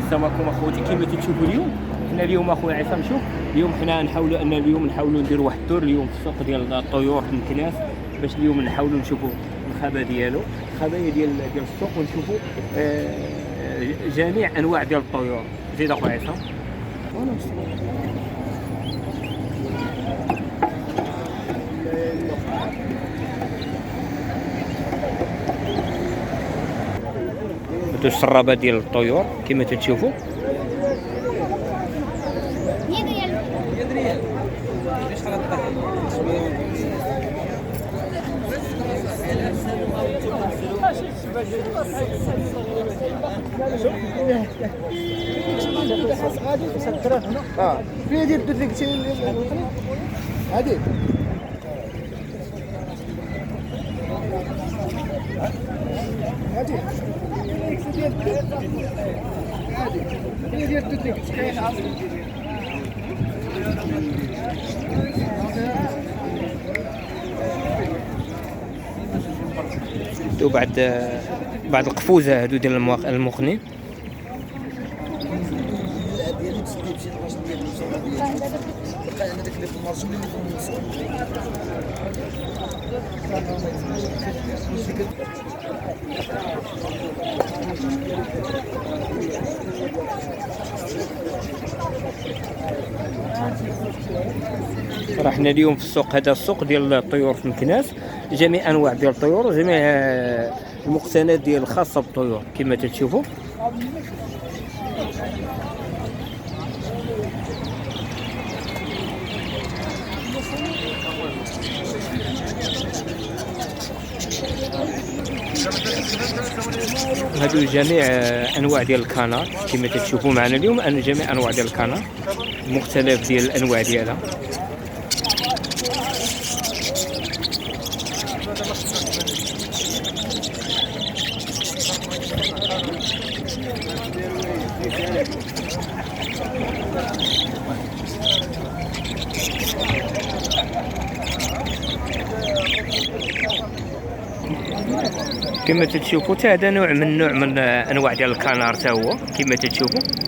السلام اخوتي. كما تشوفوا اليوم حنا اليوم اخويا عصام، شوف اليوم حنا نحاولوا ان اليوم نحاولوا نديروا واحد الدور اليوم في السوق ديال الطيور في مكناس، باش اليوم نحاولوا نشوفوا الخبا ديالو، الخبايا ديال السوق، ونشوفوا جميع انواع ديال الطيور. زيد اخويا عصام. هادو الشرابه ديال الطيور كما تشوفوا. في ديال الدرك هادي بعد القفوزه هادو ديال المخنين. راه حنا اليوم في السوق، هذا السوق ديال الطيور في مكناس، جميع انواع ديال الطيور وجميع المقتنيات ديال الخاصه بالطيور كما تشوفوا. هادو جميع انواع ديال الكنار كما تشوفوا معنا اليوم، جميع انواع ديال الكنار، مختلف ديال الانواع ديالها. كما تشوفوا حتى هذا نوع من انواع ديال الكنار، حتى هو كما تشوفوا.